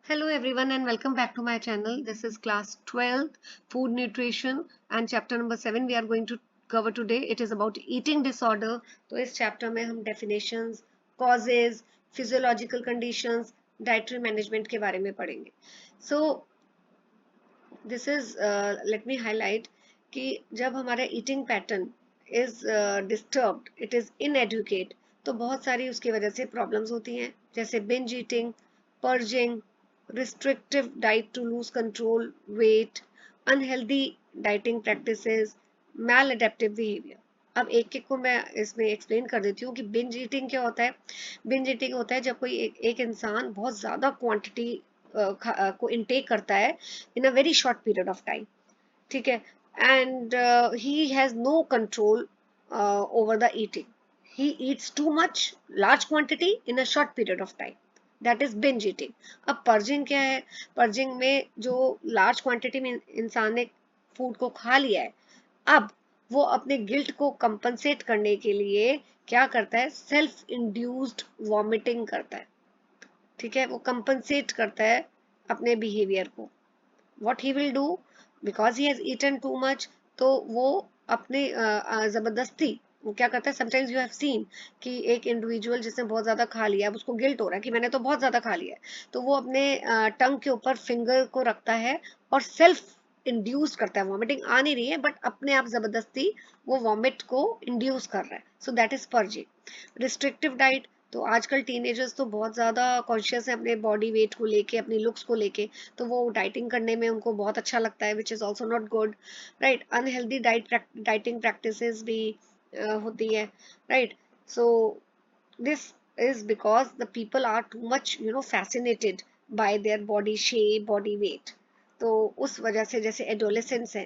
Hello everyone and welcome back to my channel. This is class 12th food nutrition and chapter number 7 we are going to cover today. It is about eating disorder. तो इस chapter में हम definitions, causes, physiological conditions, dietary management के बारे में पढ़ेंगे. So this is let me highlight कि जब हमारा eating pattern is disturbed, it is inadequate, तो बहुत सारी उसकी वजह से problems होती हैं जैसे binge eating, purging, restrictive diet to lose control weight, unhealthy dieting practices, maladaptive behavior. अब एक एक को मैं इसमें एक्सप्लेन कर देती हूँ कि बिंज ईटिंग क्या होता है. बिंज ईटिंग होता है जब कोई एक इंसान बहुत ज़्यादा क्वांटिटी को इनटेक करता है in a very short period of time. ठीक है. And he has no control over the eating. He eats too much large quantity in a short period of time. That is binge eating. अब purging क्या है? Purging में जो large quantity में इंसान ने फूड को खा लिया है, अब वो अपने गिल्ट को कंपनसेट करने के लिए क्या करता है? सेल्फ इंड्यूस्ड वॉमिटिंग करता है. ठीक है. वो कंपनसेट करता है अपने बिहेवियर को. What he will do, because he has eaten too much, तो वो अपने जबरदस्ती वो क्या करता है? समटाइम्स यू हैव सीन कि एक इंडिविजुअल जिसने बहुत ज्यादा खा लिया, अब उसको गिल्ट हो रहा है कि मैंने तो बहुत ज्यादा खा लिया है, तो वो अपने टंग के ऊपर फिंगर को रखता है और सेल्फ इंड्यूस करता है. वॉमिटिंग आ नहीं रही है बट अपने आप जबरदस्ती वो वॉमिट को इंड्यूस कर रहा है. So that is purging. Restrictive diet, तो आजकल टीनेजर्स तो बहुत ज़्यादा कॉन्शियस है अपने बॉडी वेट को लेके, अपनी लुक्स को लेके, तो वो डाइटिंग करने में उनको बहुत अच्छा लगता है, which is also not good. Right. Unhealthy dieting practices भी होती है. Right. So this is because the people are too much fascinated by their body shape, body weight. तो उस वजह से जैसे एडोलेसेंस है,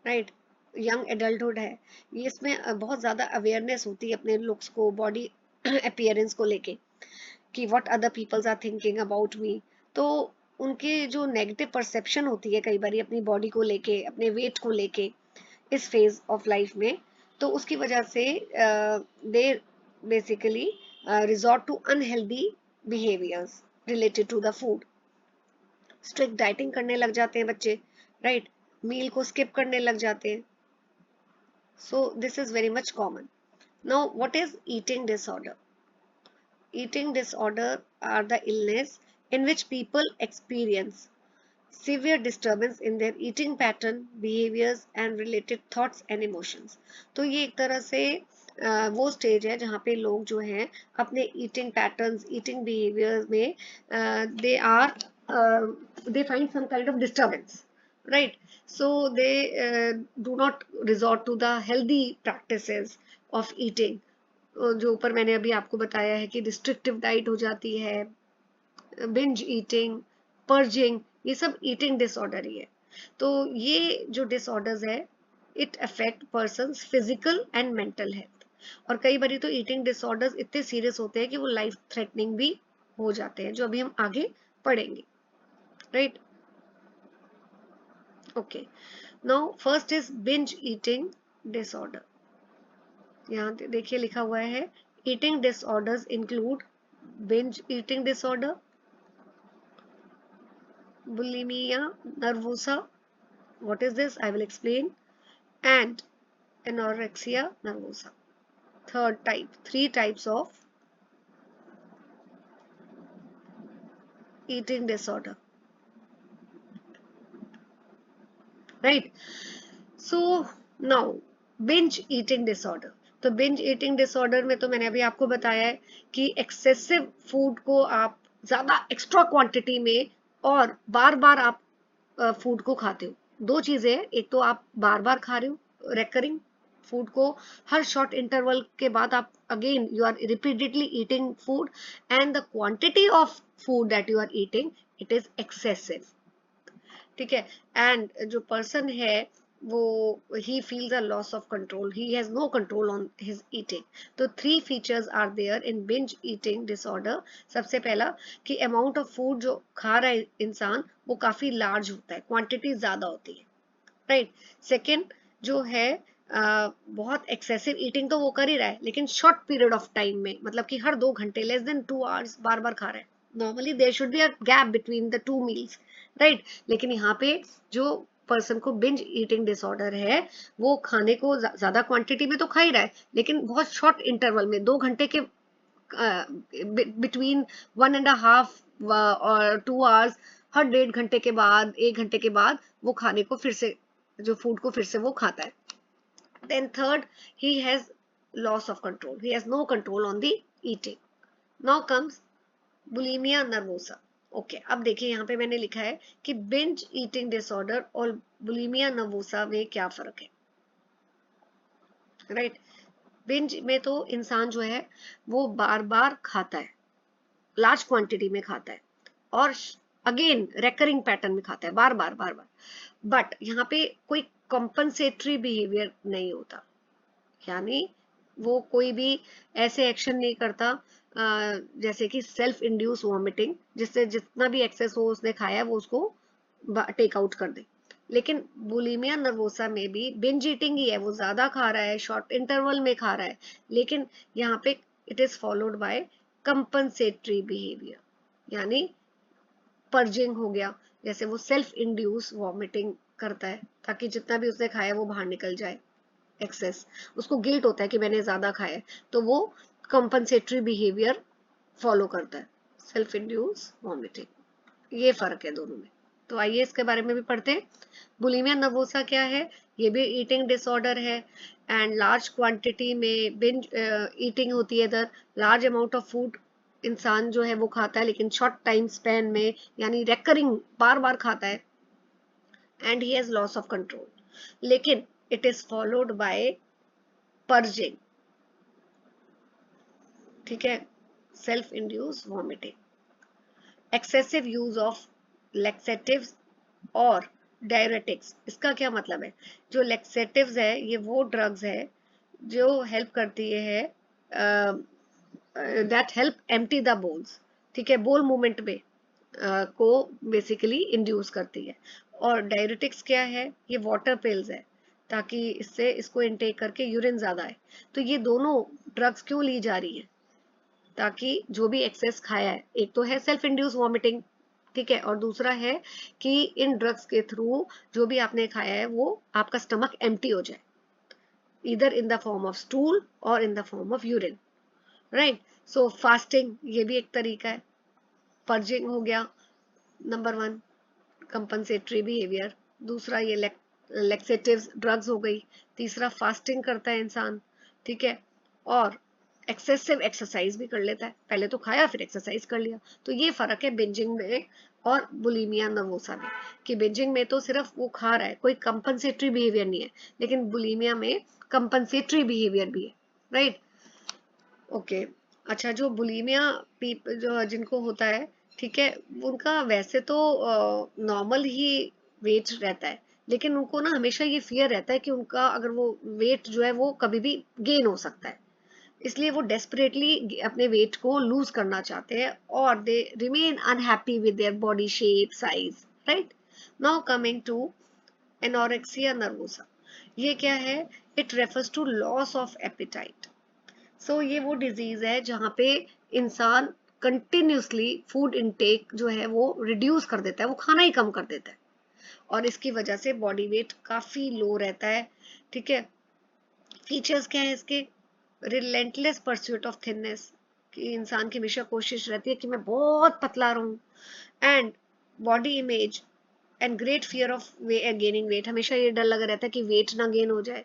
राइट, यंग एडल्टहुड है, ये इसमें बहुत ज़्यादा अवेयरनेस होती है अपने लुक्स को, बॉडी अपीयरेंस को लेके कि what other peoples are thinking about me. तो उनके जो नेगेटिव परसेप्शन होती है कई बार अपनी बॉडी को लेके, अपने वेट को लेके इस फेज ऑफ लाइफ में, तो उसकी वजह से they basically resort to unhealthy behaviours related to the food. Strict dieting करने लग जाते हैं बच्चे, राइट. मील को स्किप करने लग जाते हैं. So this is very much common. Now what is eating disorder? Eating disorder are the illness in which people experience severe disturbance in their eating pattern, behaviors and related thoughts and emotions. तो ये एक तरह से वो stage है जहाँ पे लोग जो हैं अपने ईटिंग पैटर्न्स, ईटिंग बिहेवियर्स में they are they find some kind of disturbance, right? So they do not resort to the healthy practices of eating, जो ऊपर मैंने अभी आपको बताया है कि रिस्ट्रिक्टिव डाइट हो जाती है, बिंज ईटिंग, पर्जिंग, ये सब ईटिंग डिसऑर्डर ही है. तो ये जो डिसऑर्डर्स है, it affect persons physical and mental health. और कई बार तो ईटिंग डिसऑर्डर्स इतने सीरियस होते हैं कि वो लाइफ थ्रेटनिंग भी हो जाते हैं, जो अभी हम आगे पढ़ेंगे, right. Okay. Now first is binge eating disorder. यहाँ देखिए लिखा हुआ है, eating disorders include binge eating disorder, bulimia nervosa, what is this, I will explain, and anorexia nervosa. Third type, three types of eating disorder, right? So now binge eating disorder. तो binge eating disorder में तो मैंने अभी आपको बताया है कि excessive food को आप ज़्यादा extra quantity में और बार बार आप फूड को खाते हो. दो चीजें हैं, एक तो आप बार बार खा रहे हो, रेकरिंग फूड को हर शॉर्ट इंटरवल के बाद आप again you are repeatedly eating food, and the quantity of food that you are eating it is excessive. ठीक है. एंड जो पर्सन है वो he feels a loss of control, he has no control on his eating. तो three features are there in binge eating disorder. सबसे पहला कि अमाउंट ऑफ फूड जो खा रहा है इंसान वो काफी लार्ज होता है, क्वांटिटी ज्यादा होती है, राइट. सेकेंड जो है बहुत एक्सेसिव ईटिंग तो वो कर ही रहा है लेकिन शॉर्ट पीरियड ऑफ टाइम में, मतलब कि हर 2 घंटे, लेस देन 2 आवर्स बार बार खा रहा है, normally there should be a gap between the two meals, right. लेकिन यहाँ पे जो पर्सन को बिंज ईटिंग डिसऑर्डर है वो खाने को ज्यादा क्वांटिटी में तो खा ही रहा है, लेकिन बहुत शॉर्ट इंटरवल में 2 घंटे के बिटवीन 1.5 और 2 आवर्स, हर 1.5 घंटे के बाद 1 घंटे के बाद वो खाने को फिर से, जो फूड को फिर से वो खाता है। Then third, he has loss of control, he has no control on the eating. Now comes bulimia nervosa. Okay, अब देखिए यहाँ पे मैंने लिखा है कि बिंज ईटिंग डिसऑर्डर और बुलिमिया नर्वोसा में क्या फर्क है, राइट। बिंज में तो इंसान जो है वो बार बार खाता है, लार्ज क्वांटिटी में खाता है, और अगेन रेकरिंग पैटर्न में खाता है, बार बार बार बार। बट यहाँ पे कोई कंपनसेटरी बिहेवियर नहीं होता, यानी वो कोई भी ऐसे एक्शन नहीं करता जैसे कि सेल्फ इंड्यूस वॉमिटिंग, जिससे जितना भी एक्सेस हो उसने खाया वो उसको टेक आउट कर दे। लेकिन बुलिमिया नर्वोसा में भी बिंज ईटिंग ही है, वो ज्यादा खा रहा है, शॉर्ट इंटरवल में खा रहा है, लेकिन यहाँ पे it is followed bye compensatory behaviour, यानी पर्जिंग हो गया, जैसे वो सेल्फ इंड्यूस वॉमिटिंग करता है ताकि जितना भी उसने खाया वो बाहर निकल जाए, एक्सेस, उसको गिल्ट होता है कि मैंने ज्यादा खाया है, तो वो कंपनसेटरी बिहेवियर फॉलो करता है, सेल्फ इंड्यूस वॉमिटिंग। ये फर्क है दोनों में। तो आइए इसके बारे में भी पढ़ते हैं। बुलिमिया नर्वोसा क्या है? ये भी ईटिंग डिसऑर्डर है, एंड लार्ज क्वांटिटी में बिंज ईटिंग होती है, इधर लार्ज अमाउंट ऑफ फूड इंसान जो है वो खाता है, लेकिन शॉर्ट टाइम स्पैन में, यानी रेकरिंग बार बार खाता है, and he has loss of control. लेकिन it is followed by purging, ठीक है, self induce vomiting, excessive use of laxatives और डायरेटिक्स। इसका क्या मतलब है? जो लैक्सेटिव्स है ये वो ड्रग्स है जो हेल्प करती है, that help empty the bowls, ठीक है, बोल मूवमेंट में को बेसिकली इंड्यूस करती है। और डायरेटिक्स क्या है? ये वाटर पिल्स है, ताकि इससे इसको इनटेक करके यूरिन ज्यादा है। तो ये दोनों ड्रग्स क्यों ली जा रही है? ताकि जो भी एक्सेस खाया है, एक तो है सेल्फ इंड्यूस वॉमिटिंग, ठीक है, और दूसरा है कि इन ड्रग्स के थ्रू जो भी आपने खाया है वो आपका स्टमक एम्प्टी हो जाए, इधर in the form of stool और in the form of urine, right. So fasting ये भी एक तरीका है, पर्जिंग हो गया नंबर 1, कंपनसेटरी बिहेवियर, दूसरा ये लैक्सेटिव्स ड्रग्स हो गई, तीसरा फास्टिंग करता है इंसान, ठीक है, और एक्सेसिव एक्सरसाइज भी कर लेता है, पहले तो खाया फिर एक्सरसाइज कर लिया। तो ये फर्क है बिंजिंग में और बुलिमिया नर्वोसा में, कि बिंजिंग में तो सिर्फ वो खा रहा है, कोई कंपनसेटरी बिहेवियर नहीं है, लेकिन बुलिमिया में कंपनसेटरी बिहेवियर भी है, राइट। ओके, अच्छा, जो बुलिमिया जो जिनको होता है, ठीक है, उनका वैसे तो नॉर्मल ही वेट रहता है, लेकिन उनको ना हमेशा ये फियर रहता है कि उनका अगर वो वेट जो है वो कभी भी गेन हो सकता है, इसलिए वो डेस्परेटली अपने वेट को लूज करना चाहते हैं, और they remain unhappy with their body shape size, right. Now coming to anorexia nervosa, ये क्या है? It refers to loss of appetite. So ये वो डिजीज है जहाँ पे इंसान कंटिन्यूसली फूड इनटेक जो है वो रिड्यूस कर देता है, वो खाना ही कम कर देता है, और इसकी वजह से बॉडी वेट काफी लो रहता है, ठीक है। फीचर्स क्या है इसके? रिलेंटलेस परस्यूट ऑफ थिननेस, कि इंसान की हमेशा कोशिश रहती है कि मैं बहुत पतला रहूं, and body image and great fear of gaining weight, हमेशा ये डर लगा रहता है कि वेट ना गेन हो जाए,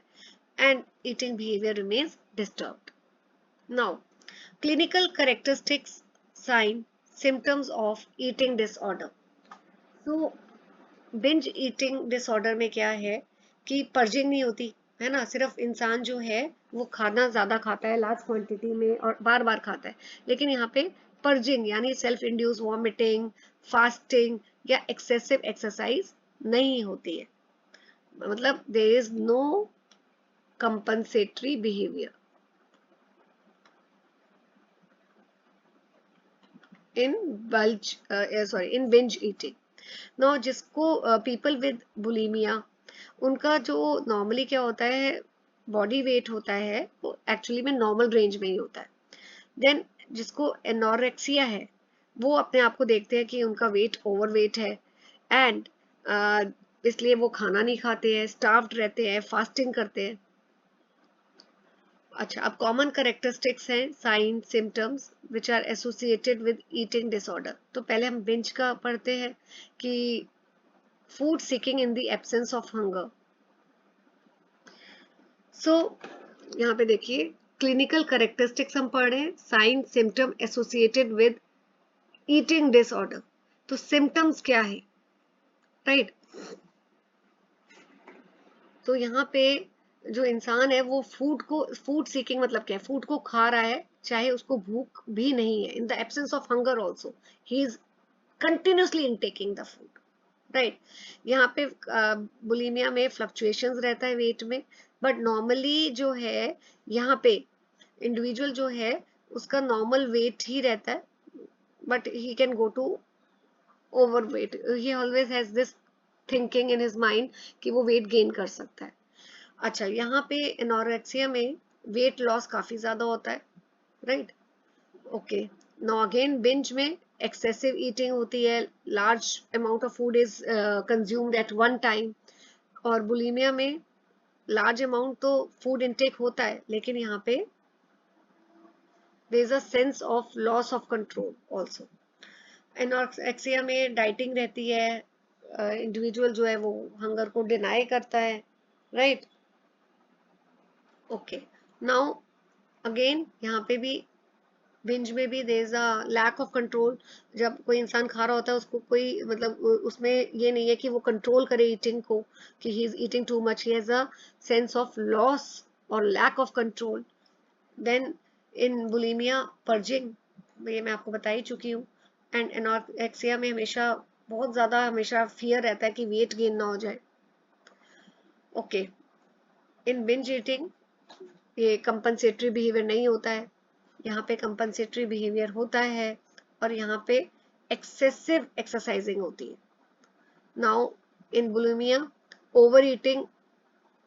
and eating behaviour remains disturbed. Now, clinical characteristics, sign, symptoms of eating disorder. So, binge eating disorder में क्या है कि पर्जिंग नहीं होती है ना, सिर्फ इंसान जो है वो खाना ज्यादा खाता है लार्ज क्वांटिटी में और बार बार खाता है, लेकिन यहाँ पे पर्जिंग यानी सेल्फ इंड्यूस वॉमिटिंग, फास्टिंग या एक्सेसिव एक्सरसाइज नहीं होती है, मतलब there is no compensatory behaviour in in binge eating. Now जिसको people with bulimia, उनका जो नॉर्मली क्या होता है, बॉडी वेट होता है वो एक्चुअली में नॉर्मल रेंज में ही होता है। देन जिसको एनोरेक्सिया है, वो अपने आप को देखते हैं कि उनका वेट ओवरवेट है, एंड इसलिए वो खाना नहीं खाते हैं, स्टार्व्ड रहते हैं, फास्टिंग करते हैं। अच्छा, अब कॉमन करेक्टरिस्टिक्स हैं, sign symptoms which are associated with eating disorder. तो पहले हम बिंज का पढ़ते हैं कि food seeking in the absence of hunger. So यहाँ पे देखिए, क्लिनिकल करेक्टरिस्टिक्स हम पढ़ रहे हैं, sign symptom associated with eating disorder. तो सिम्टम्स क्या है, राइट? तो यहाँ पे जो इंसान है वो फूड सीकिंग मतलब क्या है, फूड को खा रहा है चाहे उसको भूख भी नहीं है, in the absence of hunger also he is continuously intaking the food, right? यहाँ पे बुलिमिया में फ्लक्चुएशंस रहता है वेट में, बट नॉर्मली जो है यहाँ पे इंडिविजुअल जो है उसका नॉर्मल वेट ही रहता है, but he can go to overweight, he always has this thinking in his mind कि वो वेट गेन कर सकता है। अच्छा, यहाँ पे एनोरेक्सिया में वेट लॉस काफी ज्यादा होता है, right? Okay, now again binge में एक्सेसिव ईटिंग होती है, large amount of food is consumed at one time. और बुलिमिया में लार्ज अमाउंट तो फूड इनटेक होता है, लेकिन यहाँ पे there is a sense of loss of control also. Anorexia में डाइटिंग रहती है, इंडिविजुअल जो है वो हंगर को डिनाई करता है, राइट? ओके, नाउ अगेन यहाँ पे भी बिंज में भी there is a lack of control. जब कोई इंसान खा रहा होता है उसको कोई मतलब उसमें ये नहीं है कि वो कंट्रोल करे ईटिंग को, कि he is eating too much, he has a sense of loss और lack of control. Then in bulimia purging, ये मैं आपको बता ही चुकी हूँ। एंड एनोरेक्सिया में हमेशा बहुत ज्यादा हमेशा फियर रहता है कि वेट गेन ना हो जाए। ओके, इन बिंज ईटिंग ये कंपनसेटरी बिहेवियर नहीं होता है, यहाँ पे कंपनसेटरी बिहेवियर होता है, और यहाँ पे एक्सेसिव एक्सरसाइजिंग होती है। Now in bulimia over eating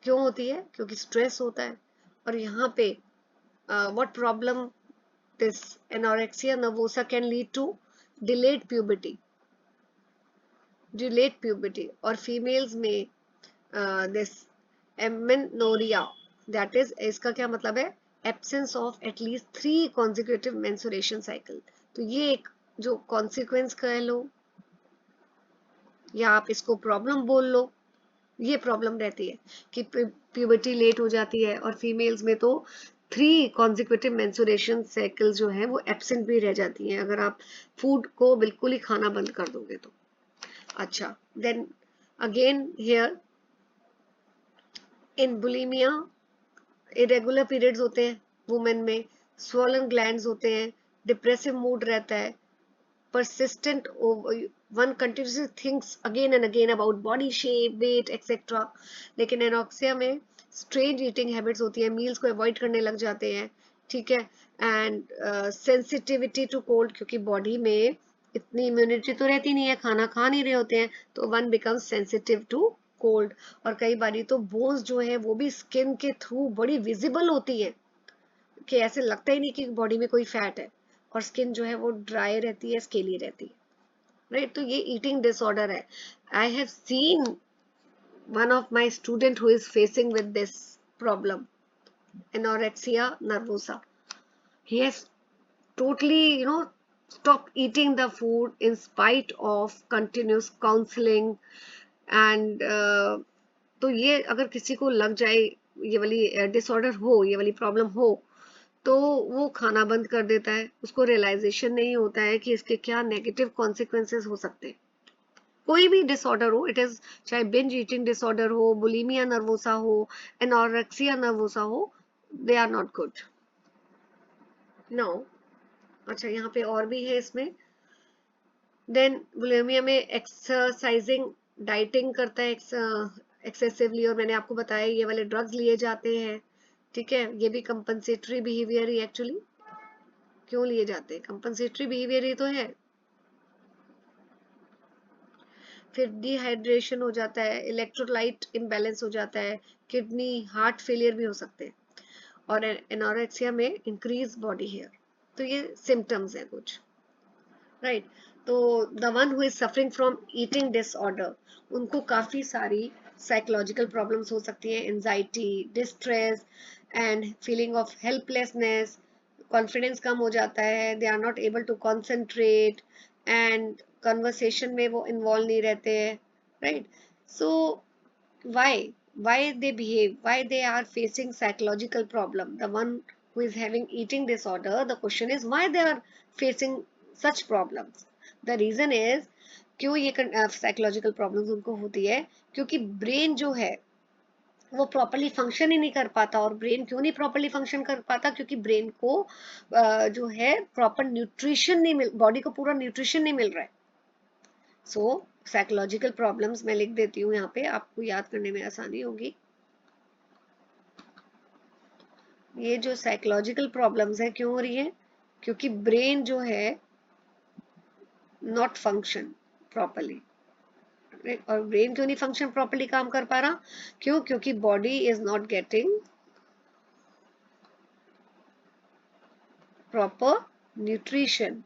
क्यों होती है? क्योंकि स्ट्रेस होता है। और यहाँ पे what problem, this anorexia nervosa can lead to delayed puberty, और फीमेल्स में दिस एमेनोरिया, दैट इज, इसका क्या मतलब है? Absence of at least 3 consecutive menstruation cycle. तो ये एक जो कॉन्सिक्वेंस कह लो या आप इसको प्रॉब्लम बोल लो, ये प्रॉब्लम रहती है कि प्यूबर्टी लेट हो जाती है, और फीमेल्स में तो 3 कॉन्जिक्यूटिव मेंस्ट्रुएशन साइकिल जो है वो एब्सेंट भी रह जाती हैं अगर आप फूड को बिल्कुल ही खाना बंद कर दोगे तो। अच्छा, then again here in bulimia irregular periods होते हैं वुमेन में, स्वॉलन ग्लैंड्स होते हैं, डिप्रेसिव मूड रहता है, persistent one continuously thinks again and again about body shape, weight, etc. लेकिन एनोक्सिया में स्ट्रेंज ईटिंग हैबिट्स होती है, मील्स को अवॉइड करने लग जाते हैं, ठीक है? एंड सेंसिटिविटी टू कोल्ड, क्योंकि बॉडी में इतनी इम्यूनिटी तो रहती नहीं है, खाना खा नहीं रहे होते हैं, तो one becomes sensitive to cold. और कई बारी तो बोन्स जो है वो भी स्किन के थ्रू बड़ी विजिबल होती है, कि ऐसे लगता ही नहीं कि बॉडी में कोई फैट है, और स्किन जो है वो ड्राई रहती है, स्केली रहती है, राइट? तो ये ईटिंग डिसऑर्डर है। I have seen one of my student who is facing with this problem, anorexia nervosa. He has totally, stopped eating the food in spite of continuous counseling, and तो ये अगर किसी को लग जाए, ये वाली डिसऑर्डर हो, ये वाली प्रॉब्लम हो, तो वो खाना बंद कर देता है, उसको रियलाइजेशन नहीं होता है कि इसके क्या नेगेटिव कॉन्सिक्वेंसेस हो सकते हैं। कोई भी डिसऑर्डर हो, इट इज चाहे बिंज ईटिंग डिसऑर्डर हो, बुलिमिया नर्वोसा हो, एनोरेक्सिया नर्वोसा हो, they are not good. No, अच्छा यहाँ पे और भी है इसमें। देन बुलिमिया में एक्सरसाइजिंग, डाइटिंग करता है एक्सेसिवली, और मैंने आपको बताया ये वाले ड्रग्स लिए जाते हैं, ठीक है? ये भी कंपनसेटरी बिहेवियर ही एक्चुअली क्यों लिए जाते हैं, कंपनसेटरी बिहेवियर ही तो है। फिर डिहाइड्रेशन हो जाता है, इलेक्ट्रोलाइट इम्बैलेंस हो जाता है, किडनी हार्ट फेलियर भी हो सकते हैं, और एनोरेक्सिया में इंक्रीज बॉडी हेयर। तो ये सिम्टम्स हैं कुछ। राइट. तो the one who is suffering from eating disorder, उनको काफी सारी साइकोलॉजिकल प्रॉब्लम्स हो सकती है, anxiety, distress and feeling of helplessness, confidence कम हो जाता है, they are not able to concentrate and conversation में वो इन्वॉल्व नहीं रहते हैं. Right. So why they behave, why they are facing psychological problem, the one who is having eating disorder, the question is why they are facing such problems. The reason is, क्यों ये psychological problems उनको होती है, क्योंकि brain जो है वो properly function ही नहीं कर पाता. और ब्रेन क्यों नहीं प्रॉपरली फंक्शन कर पाता, क्योंकि ब्रेन को जो है प्रॉपर न्यूट्रिशन नहीं मिल, बॉडी को पूरा न्यूट्रिशन नहीं मिल रहा है. सो साइकोलॉजिकल प्रॉब्लम्स मैं लिख देती हूँ यहाँ पे, आपको याद करने में आसानी होगी. ये जो साइकोलॉजिकल प्रॉब्लम्स है क्यों हो रही है, क्योंकि ब्रेन जो है नॉट फंक्शन प्रॉपरली. और ब्रेन क्यों नहीं फंक्शन प्रॉपरली काम कर पा रहा, क्यों, क्योंकि body is not getting proper nutrition.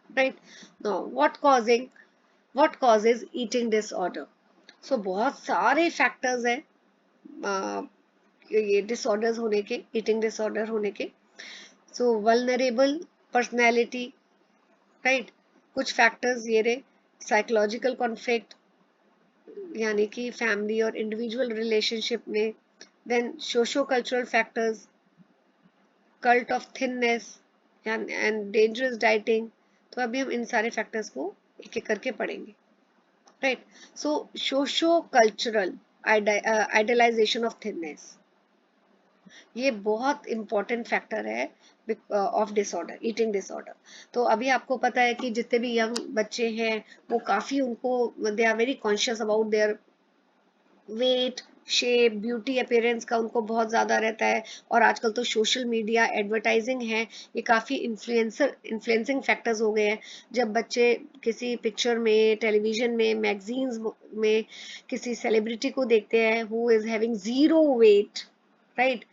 Right. Now what causes eating disorder. So बहुत सारे फैक्टर्स है ये डिसऑर्डर्स होने के, ईटिंग डिसऑर्डर होने के. So vulnerable personality. राइट. कुछ फैक्टर्स ये रहे, साइकोलॉजिकल कॉन्फ्लिक्ट यानी कि फैमिली और इंडिविजुअल रिलेशनशिप में. Then socio cultural factors, cult of thinness and dangerous dieting. तो अभी हम इन सारे फैक्टर्स को एक एक करके पढ़ेंगे. Right. So socio cultural idealization of thinness, ये बहुत इंपॉर्टेंट फैक्टर है ऑफ डिसऑर्डर, ईटिंग डिसऑर्डर. तो अभी आपको पता है कि जितने भी यंग बच्चे हैं वो काफी, उनको they are very conscious about their weight, shape, beauty appearance का उनको बहुत ज्यादा रहता है. और आजकल तो सोशल मीडिया, एडवर्टाइजिंग है, ये काफी इन्फ्लुएंसिंग फैक्टर्स हो गए हैं. जब बच्चे किसी पिक्चर में, टेलीविजन में, मैगजीन्स में किसी सेलिब्रिटी को देखते हैं who is having zero weight, right,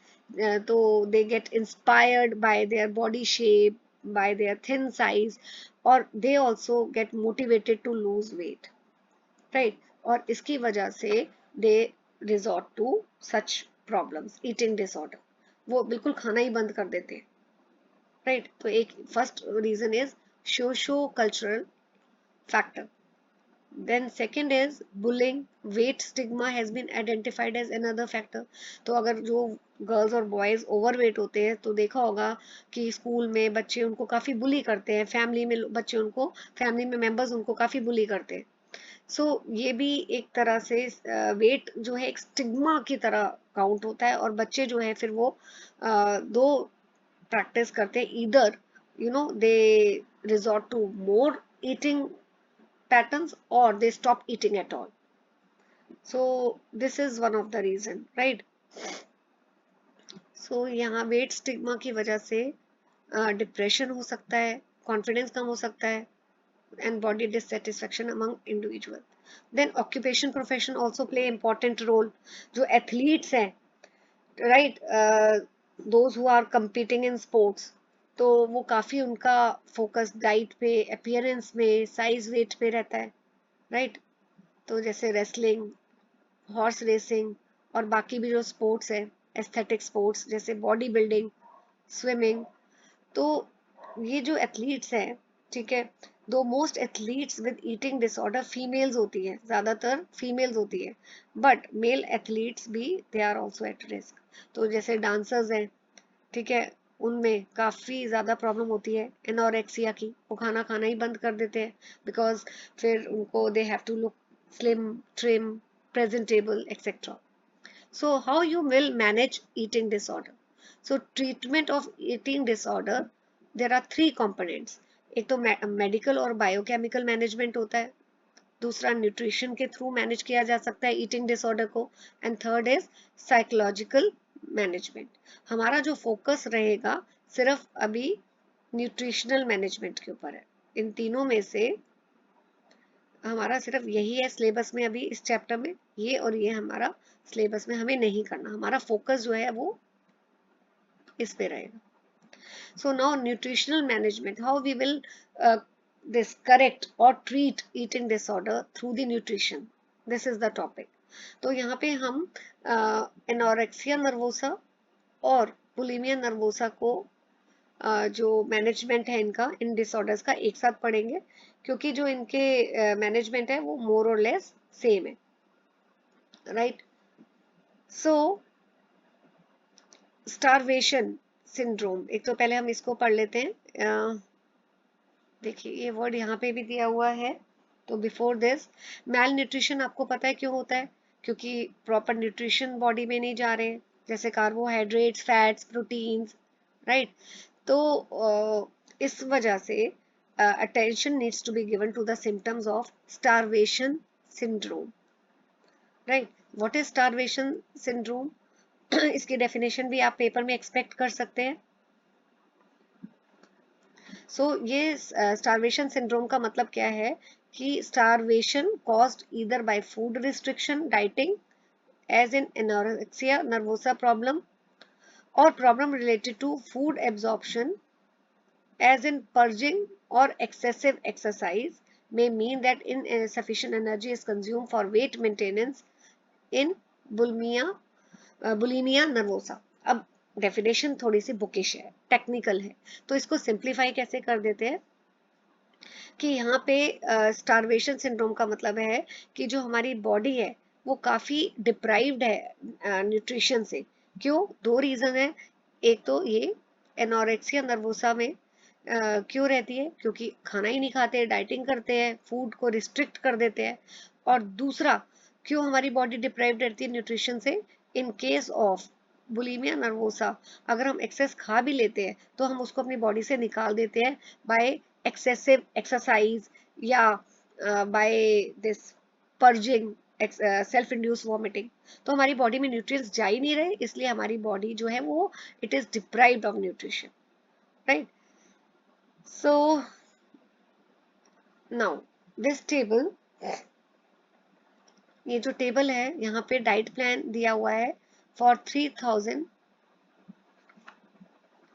तो they get inspired by their body shape, by their thin size, और they also get motivated to lose weight. Right. और इसकी वजह से they resort to such problems, eating disorder, वो बिल्कुल खाना ही बंद कर देते हैं. राइट. तो एक first reason is socio cultural factor. Then second is bullying, weight stigma has been identified as another factor. तो अगर जो गर्ल्स और बॉयज ओवरवेट होते हैं तो देखा होगा कि स्कूल में बच्चे उनको काफी बुली करते हैं, फैमिली में बच्चे उनको, फैमिली में मेंबर्स उनको काफी बुली करते हैं. सो ये भी एक तरह से वेट जो है एक स्टिग्मा की तरह काउंट होता है. और बच्चे जो है फिर वो दो प्रैक्टिस करते हैं, either they resort to more eating patterns or they stop eating at all. So this is one of the reason, right? So यहाँ वेट स्टिग्मा की वजह से डिप्रेशन हो सकता है, कॉन्फिडेंस कम हो सकता है, and body dissatisfaction among individual. Then occupation profession also play important role. जो athletes हैं, right, those who are competing in sports, तो वो काफी उनका फोकस डाइट पे, अपीयरेंस में, साइज वेट पे रहता है. राइट. तो जैसे रेसलिंग, हॉर्स रेसिंग और बाकी भी जो स्पोर्ट्स है, एस्थेटिक स्पोर्ट्स जैसे बॉडी बिल्डिंग, स्विमिंग, तो ये जो एथलीट्स हैं, ठीक है, दो most athletes with eating disorder females होती है, ज्यादातर फीमेल्स होती है, बट मेल एथलीट्स भी they are also at risk. तो जैसे डांसर्स हैं, ठीक है, उनमें काफी ज्यादा प्रॉब्लम होती है एनोरेक्सिया की, वो खाना खाना ही बंद कर देते हैं बिकॉज फिर उनको they have to look slim, trim, presentable, etcetera. So how you will manage eating disorder? So treatment of eating disorder, there are three components. एक तो मेडिकल और बायोकेमिकल मैनेजमेंट होता है, दूसरा न्यूट्रिशन के थ्रू मैनेज किया जा सकता है ईटिंग डिसऑर्डर को, and third is psychological management. हमारा जो फोकस रहेगा सिर्फ अभी न्यूट्रिशनल मैनेजमेंट के ऊपर है. इन तीनों में से हमारा सिर्फ यही है सिलेबस में अभी इस चैप्टर में, ये और ये हमारा सिलेबस में हमें नहीं करना, हमारा फोकस जो है वो इस पे रहेगा. So now nutritional management, how we will this correct or treat eating disorder through the nutrition. This is the topic. तो यहाँ पे हम एनोरेक्सिया नर्वोसा और बुलिमिया नर्वोसा को जो मैनेजमेंट है इनका, इन डिसऑर्डर्स का एक साथ पढ़ेंगे, क्योंकि जो इनके मैनेजमेंट है वो मोर और लेस सेम है, राइट. सो स्टारवेशन सिंड्रोम, एक तो पहले हम इसको पढ़ लेते हैं. देखिए ये वर्ड यहाँ पे भी दिया हुआ है. तो बिफोर दिस, मैल न्यूट्रिशन आपको पता है क्यों होता है? क्योंकि प्रॉपर न्यूट्रिशन बॉडी में नहीं जा रहे, जैसे कार्बोहाइड्रेट्स, फैट्स, प्रोटीन्स, राइट. तो इस वजह से attention needs to be given to the symptoms of starvation syndrome, right. What is starvation syndrome? इसकी डेफिनेशन भी आप पेपर में एक्सपेक्ट कर सकते हैं. सो ये स्टारवेशन सिंड्रोम का मतलब क्या है कि starvation caused either by food restriction, dieting, as in anorexia nervosa problem, or problem related to food absorption as in purging or excessive exercise may mean that insufficient energy is consumed for weight maintenance in bulimia nervosa. अब definition थोड़ी सी bookish है, technical है, तो इसको simplify कैसे कर देते हैं कि यहाँ पे स्टारवेशन सिंड्रोम का मतलब है कि जो हमारी बॉडी है वो काफी डिप्राइव्ड है न्यूट्रिशन से. क्यों? दो रीजन है. एक तो ये एनोरेक्सिया नर्वोसा में क्यों रहती है? क्योंकि खाना ही नहीं खाते, डाइटिंग करते हैं, फूड को रिस्ट्रिक्ट कर देते हैं. और दूसरा, क्यों हमारी बॉडी डिप्राइव्ड रहती है न्यूट्रिशन से? In case of bulimia nervosa, अगर हम एक्सेस खा भी लेते हैं तो हम उसको अपनी बॉडी से निकाल देते हैं बाय excessive exercise या by this purging, self induce vomiting. तो हमारी बॉडी में न्यूट्रिएंट्स जा ही नहीं रहे, इसलिए हमारी बॉडी जो है वो it is deprived of nutrition, right. So now this table, ये जो टेबल है यहाँ पे डाइट प्लान दिया हुआ है फॉर 3000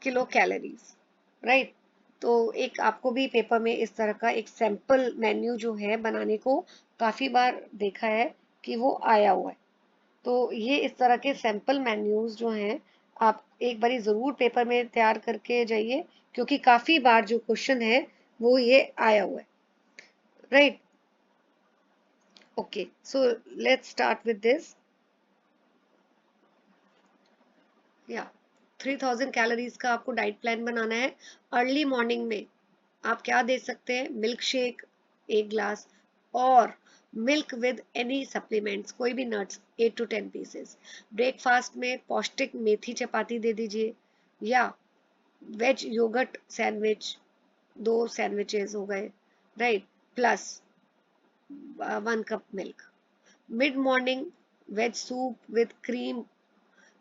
किलो कैलोरीज, राइट. तो एक आपको भी पेपर में इस तरह का एक सैंपल मेन्यू जो है बनाने को काफी बार देखा है कि वो आया हुआ है. तो ये इस तरह के सैंपल मेन्यूज जो हैं आप एक बारी जरूर पेपर में तैयार करके जाइए, क्योंकि काफी बार जो क्वेश्चन है वो ये आया हुआ है, right. Okay, so let's start with this. या 3000 कैलोरीज का आपको डाइट प्लान बनाना है. अर्ली मॉर्निंग में आप क्या दे सकते हैं? मिल्क शेक 1 ग्लास, और मिल्क विद एनी सप्लीमेंट्स, कोई भी नट्स 8 to 10 पीसेस. ब्रेकफास्ट में पौष्टिक मेथी चपाती दे दीजिए, या वेज योगर्ट सैंडविच, 2 सैंडविचेस हो गए, right, plus 1 cup milk. Mid morning veg soup with cream.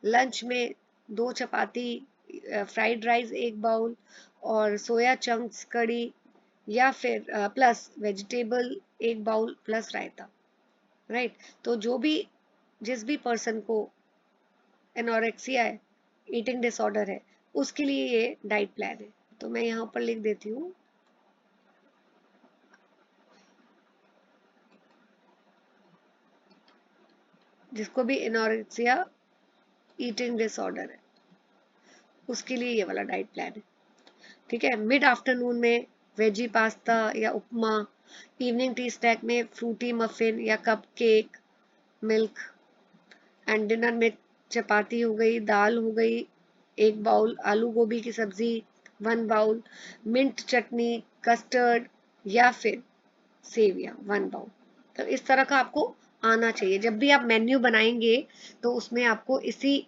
Lunch में 2 चपाती, फ्राइड राइस 1 बाउल, और सोया चंक्स कड़ी, या फिर प्लस वेजिटेबल 1 बाउल प्लस रायता, राइट. तो जो भी जिस भी पर्सन को एनोरेक्सिया है, ईटिंग डिसऑर्डर है, उसके लिए ये डाइट प्लान है. तो मैं यहाँ पर लिख देती हूँ. जिसको भी एनोरेक्सिया ईटिंग डिसऑर्डर है उसके लिए ये वाला डाइट प्लान है, ठीक है. मिड आफ्टरनून में वेजी पास्ता या उपमा. इवनिंग टी स्नैक में फ्रूटी मफिन या cup cake, milk. And dinner में चपाती हो गई, दाल हो गई 1 बाउल, आलू गोभी की सब्जी 1 बाउल, मिंट चटनी, कस्टर्ड, या फिर सेविया 1 बाउल. तो इस तरह का आपको आना चाहिए. जब भी आप मेन्यू बनाएंगे तो उसमें आपको इसी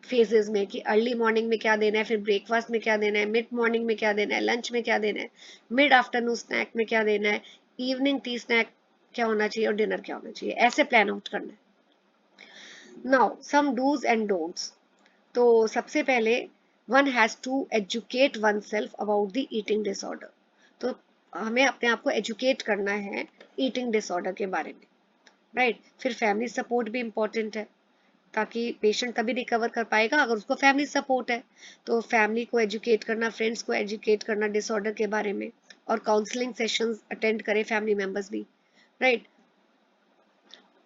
फेजेस में कि अर्ली मॉर्निंग में क्या देना है, फिर ब्रेकफास्ट में क्या देना है, मिड मॉर्निंग में क्या देना है, लंच में क्या देना है, मिड आफ्टरनून स्नैक में क्या देना है, इवनिंग टी स्नैक क्या होना चाहिए, और डिनर क्या होना चाहिए, ऐसे प्लान आउट करना है. Now some dos and don'ts. तो सबसे पहले one has to educate oneself about the eating disorder. तो हमें अपने आप को एजुकेट करना है ईटिंग डिसऑर्डर के बारे में, राइट. फिर फैमिली सपोर्ट भी इम्पोर्टेंट है. ताकि पेशेंट तभी रिकवर कर पाएगा अगर उसको फैमिली सपोर्ट है। तो फैमिली को एजुकेट करना, फ्रेंड्स को एजुकेट करना डिसऑर्डर के बारे में, और काउंसलिंग सेशंस अटेंड करें फैमिली मेंबर्स भी, राइट।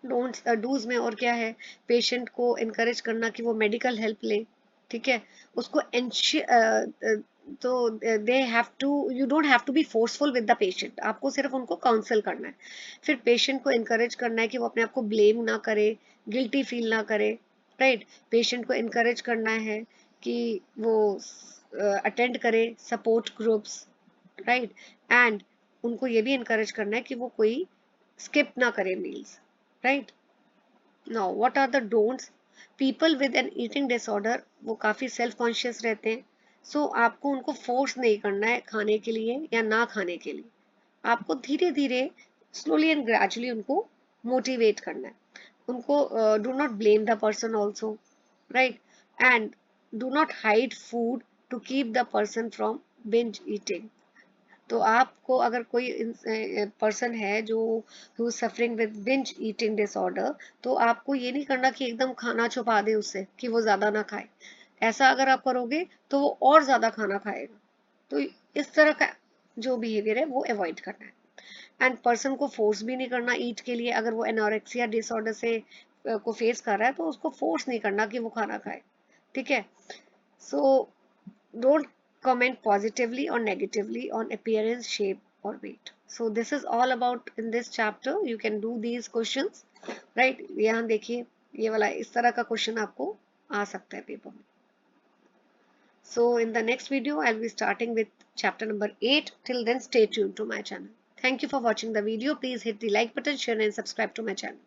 डोंट्स डूज में और क्या है, पेशेंट को इनकरेज करना कि वो मेडिकल हेल्प ले, ठीक है। उसको तो they have to, you don't have to be forceful with the patient, आपको सिर्फ उनको काउंसल करना है। फिर पेशेंट को इनकरेज करना है कि वो अपने आप को ब्लेम ना करे, गिल्टी फील ना करे, राइट। पेशेंट को इनकरेज करना है कि वो अटेंड करे सपोर्ट ग्रुप्स, राइट। एंड उनको ये भी इनकरेज करना है कि वो कोई स्किप ना करे meals, right. Now what are the don'ts, people with an eating disorder वो काफी सेल्फ कॉन्शियस रहते हैं, सो आपको उनको फोर्स नहीं करना है खाने के लिए या ना खाने के लिए, आपको धीरे धीरे स्लोली एंड ग्रेजुअली उनको मोटिवेट करना है। उनको do not blame the person also, right, and do not hide food to keep the person from binge eating. तो आपको अगर कोई पर्सन है जो who suffering with binge eating disorder, तो आपको ये नहीं करना कि एकदम खाना छुपा दे उससे कि वो ज्यादा ना खाए। ऐसा अगर आप करोगे तो वो और ज्यादा खाना खाएगा। तो इस तरह का जो बिहेवियर है वो अवॉइड करना है। एंड पर्सन को फोर्स भी नहीं करना ईट के लिए, अगर वो एनोरेक्सिया डिसऑर्डर से को फेस कर रहा है तो उसको फोर्स नहीं करना कि वो खाना खाए, ठीक है। सो don't comment positively or negatively on appearance, shape or weight. So this is all about in this chapter. You can do these questions, right? यहाँ देखिए ये वाला इस तरह का क्वेश्चन आपको आ सकता है पेपर में। So in the next video I'll be starting with chapter number 8. Till then stay tuned to my channel. Thank you for watching the video. Please hit the like button, share and subscribe to my channel.